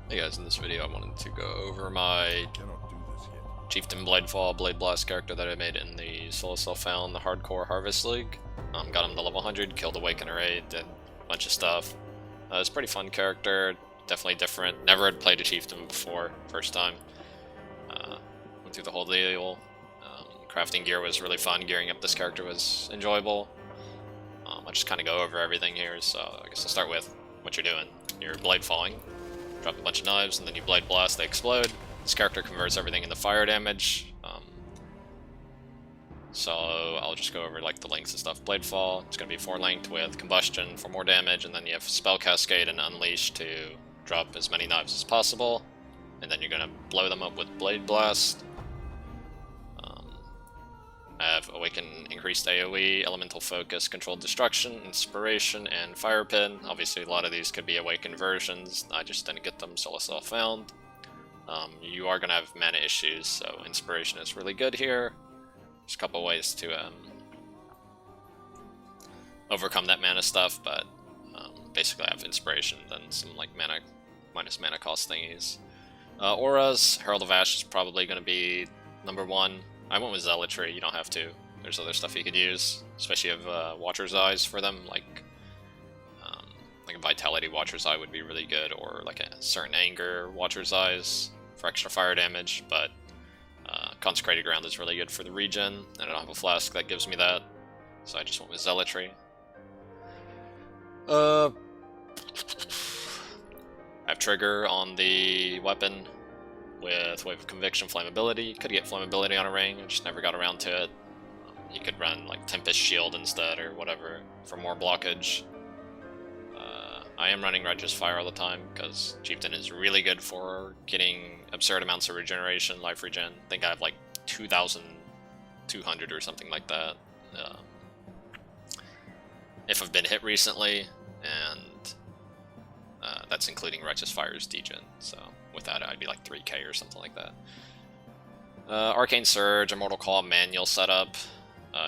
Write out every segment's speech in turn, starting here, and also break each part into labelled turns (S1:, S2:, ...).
S1: Hey guys, in this video I wanted to go over my
S2: Cannot do this yet.
S1: Chieftain Bladeblast character that I made in the Solo Self-Found, the Hardcore Harvest League. Got him to level 100, killed Awakener 8, did a bunch of stuff. It's a pretty fun character, definitely different. Never had played a Chieftain before, first time. Went through the whole deal. Crafting gear was really fun, gearing up this character was enjoyable. I'll just kind of go over everything here, so I guess I'll start with what you're doing. You're blade falling. Drop a bunch of knives, and then you blade blast, they explode. This character converts everything into fire damage. So I'll just go over like the lengths and stuff. Blade fall, it's going to be 4 length with combustion for more damage, and then you have spell cascade and unleash to drop as many knives as possible. And then you're going to blow them up with blade blast. I have Awaken increased AoE, Elemental Focus, Controlled Destruction, Inspiration, and Fire Pin. Obviously a lot of these could be Awakened versions, I just didn't get them Solo Self-Found. You are going to have mana issues, so Inspiration is really good here. There's a couple ways to overcome that mana stuff, but basically I have Inspiration, then some like mana minus mana cost thingies. Auras, Herald of Ash is probably going to be number 1. I went with Zealotry, you don't have to. There's other stuff you could use, especially if Watcher's Eyes for them, like a Vitality Watcher's Eye would be really good, or like a certain Anger Watcher's Eyes for extra fire damage, but Consecrated Ground is really good for the regen, and I don't have a flask that gives me that, so I just went with Zealotry. I have Trigger on the weapon, with Wave of Conviction, Flammability. Could get Flammability on a ring, I just never got around to it. You could run like Tempest Shield instead or whatever for more blockage. I am running Righteous Fire all the time because Chieftain is really good for getting absurd amounts of regeneration, life regen. I think I have like 2,200 or something like that. If I've been hit recently, and that's including Righteous Fire's degen, so with that I'd be like 3k or something like that. Arcane Surge, Immortal Claw manual setup.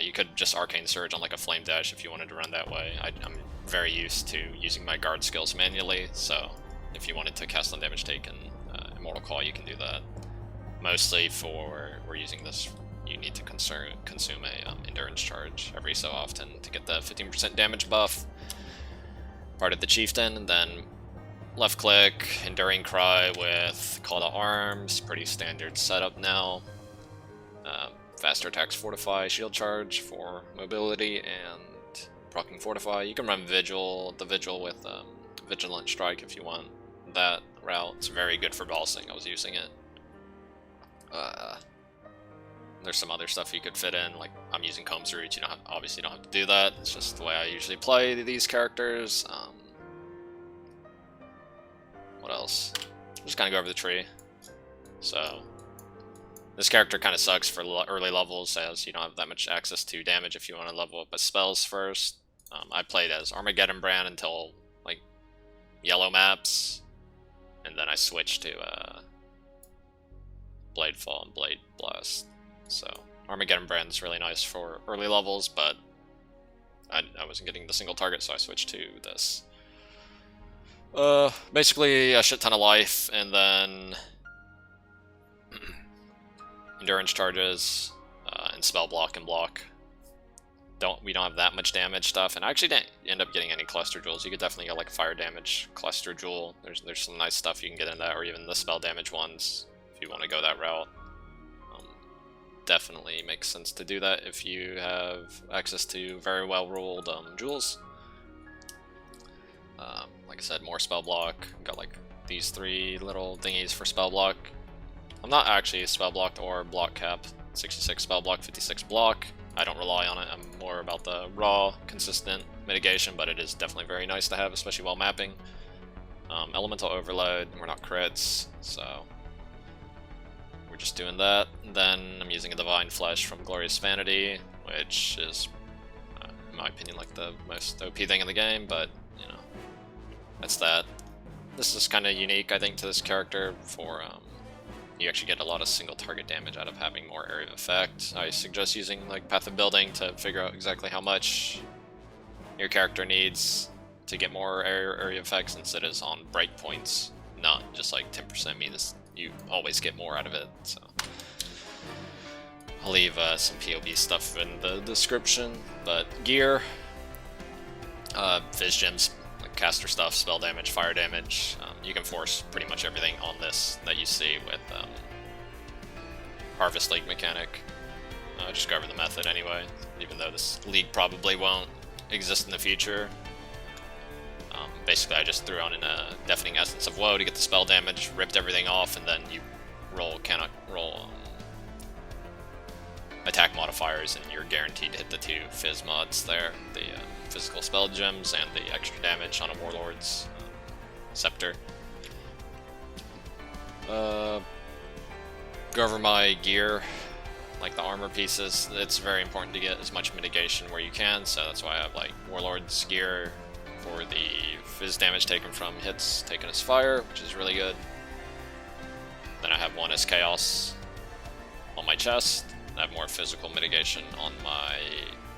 S1: You could just Arcane Surge on like a Flame Dash if you wanted to run that way. I'm very used to using my guard skills manually, so if you wanted to cast on damage taken, Immortal Claw, you can do that. Mostly for, we're using this, you need to consume a Endurance Charge every so often to get the 15% damage buff. Part of the Chieftain, and then left click, Enduring Cry with Call to Arms, pretty standard setup now. Faster attacks Fortify, Shield Charge for mobility, and proccing Fortify. You can run the Vigil with Vigilant Strike if you want that route. It's very good for bossing, I was using it. There's some other stuff you could fit in, like I'm using Combs Reach, obviously don't have to do that, it's just the way I usually play these characters. What else? Just kind of go over the tree. So this character kind of sucks for early levels, as you don't have that much access to damage if you want to level up spells first. I played as Armageddon Brand until like yellow maps, and then I switched to Blade Fall and Blade Blast. So Armageddon Brand is really nice for early levels, but I wasn't getting the single target, so I switched to this. Basically a shit ton of life, and then endurance charges, and spell block and block. We don't have that much damage stuff, and I actually didn't end up getting any cluster jewels. You could definitely get like fire damage cluster jewel. There's some nice stuff you can get in that, or even the spell damage ones if you want to go that route. Definitely makes sense to do that if you have access to very well ruled jewels. Like I said, more spell block. Got like these 3 little thingies for spell block. I'm not actually spell blocked or block cap. 66 spell block, 56 block. I don't rely on it. I'm more about the raw, consistent mitigation, but it is definitely very nice to have, especially while mapping. Elemental Overload, we're not crits, so we're just doing that. And then I'm using a Divine Flesh from Glorious Vanity, which is, in my opinion, like the most OP thing in the game, but, you know, that's that. This is kind of unique, I think, to this character for, you actually get a lot of single target damage out of having more area of effect. I suggest using like Path of Building to figure out exactly how much your character needs to get more area effects, since it is on breakpoints not just like 10% means you always get more out of it. So I'll leave some POV stuff in the description. But gear, Fizz gems, like caster stuff, spell damage, fire damage. You can force pretty much everything on this that you see with Harvest League mechanic. Just go over the method anyway, even though this league probably won't exist in the future. Basically, I just threw on in a Deafening Essence of Woe to get the spell damage, ripped everything off, and then you cannot roll attack modifiers, and you're guaranteed to hit the 2 Fizz mods there, the physical spell gems and the extra damage on a Warlord's Scepter. Go over my gear, like the armor pieces. It's very important to get as much mitigation where you can, so that's why I have like Warlord's gear for the Fizz damage taken from hits taken as fire, which is really good. Then I have one as Chaos on my chest. I have more physical mitigation on my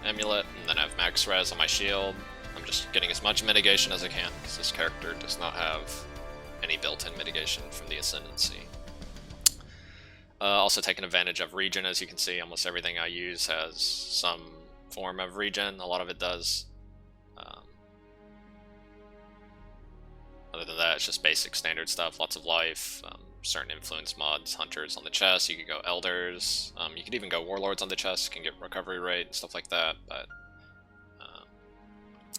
S1: amulet, and then I have max res on my shield. I'm just getting as much mitigation as I can, because this character does not have any built-in mitigation from the ascendancy. Also taking advantage of regen, as you can see. Almost everything I use has some form of regen. A lot of it does. Other than that, it's just basic standard stuff. Lots of life, certain influence mods, hunters on the chest. You could go elders. You could even go warlords on the chest. You can get recovery rate and stuff like that. But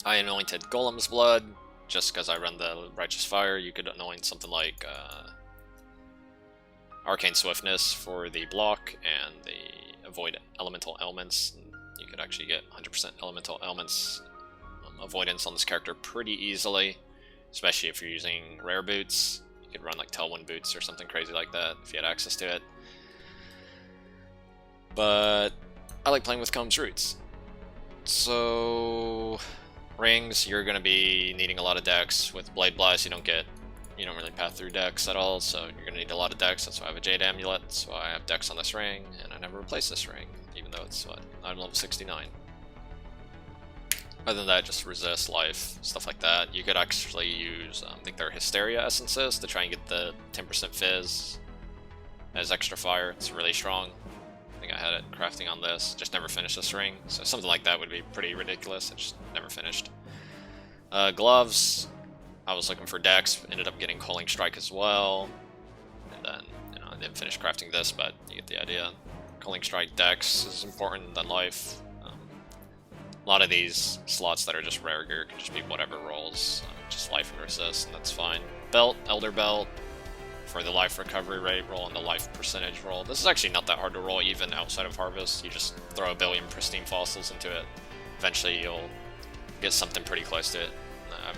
S1: I anointed Golem's Blood just because I run the Righteous Fire. You could anoint something like Arcane Swiftness for the block and the avoid elemental elements. You could actually get 100% elemental elements avoidance on this character pretty easily, especially if you're using rare boots. You could run like Tailwind boots or something crazy like that if you had access to it. But I like playing with Comb's Roots. So rings, you're going to be needing a lot of dex. With Bladeblast, you don't really path through dex at all, so you're going to need a lot of dex. That's why I have a Jade Amulet, so I have dex on this ring, and I never replace this ring, even though it's, I'm level 69. Other than that, just resist, life, stuff like that. You could actually use, I think they're Hysteria Essences to try and get the 10% Fizz as extra fire. It's really strong. I think I had it crafting on this, just never finished this ring, so something like that would be pretty ridiculous. I just never finished. Gloves, I was looking for dex, ended up getting Culling Strike as well, and then, I didn't finish crafting this, but you get the idea. Culling Strike dex is important than life. A lot of these slots that are just rare gear can just be whatever rolls, just life and resist, and that's fine. Belt, Elder Belt, for the life recovery rate roll and the life percentage roll. This is actually not that hard to roll even outside of Harvest. You just throw a billion pristine fossils into it. Eventually you'll get something pretty close to it.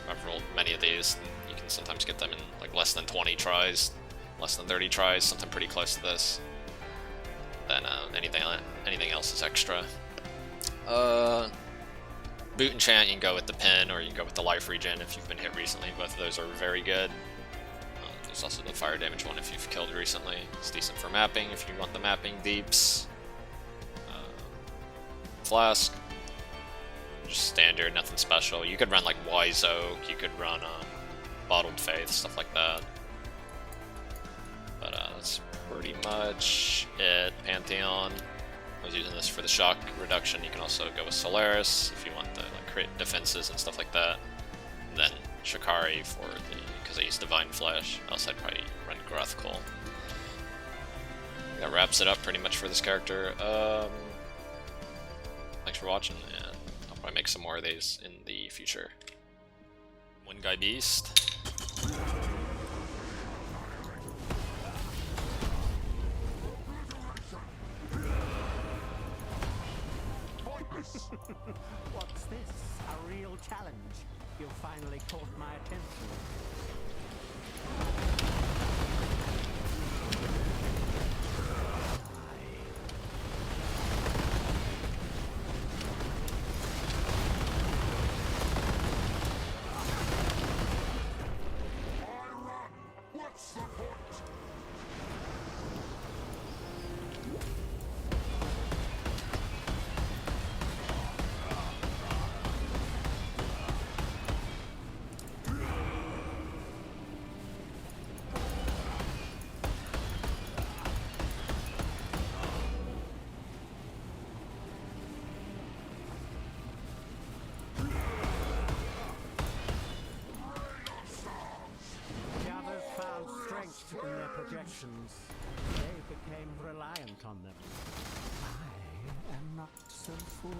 S1: I've rolled many of these, and you can sometimes get them in like less than 20 tries, less than 30 tries, something pretty close to this. Then anything else is extra. Boot enchant, you can go with the pin, or you can go with the life regen if you've been hit recently. Both of those are very good. There's also the fire damage one if you've killed recently. It's decent for mapping if you want the mapping deeps. Flask, just standard, nothing special. You could run like Wise Oak, you could run Bottled Faith, stuff like that. But that's pretty much it. Pantheon, I was using this for the shock reduction. You can also go with Solaris if you want the crit defenses and stuff like that. And then Shikari for because I use Divine Flesh. Else I'd probably run Gruthkul. That wraps it up pretty much for this character. Thanks for watching, and I'll probably make some more of these in the future. One Guy Beast.
S2: What's this? A real challenge? You finally caught my attention. What's the point? potions. They became reliant on them. I am not so foolish.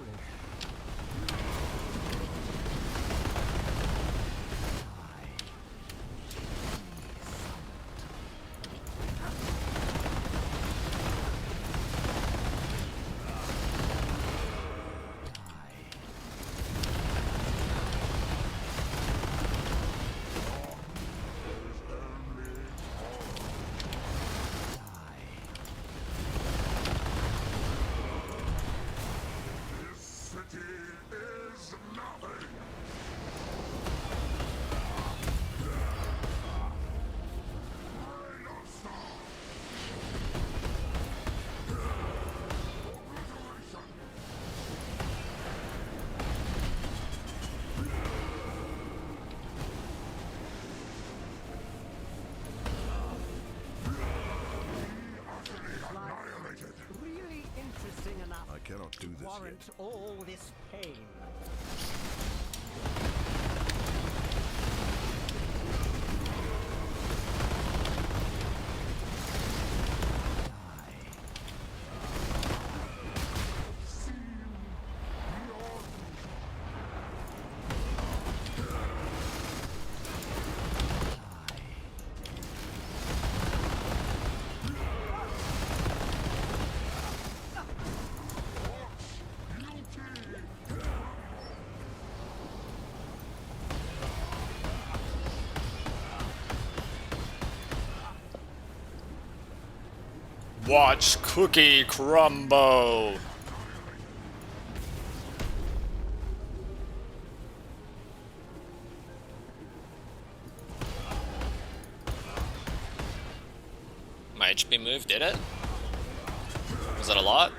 S2: Really interesting enough.
S3: I cannot do this
S2: Warrant
S3: yet.
S2: all this pain.
S1: Watch Cookie crumble. My HP move did it? Was that a lot?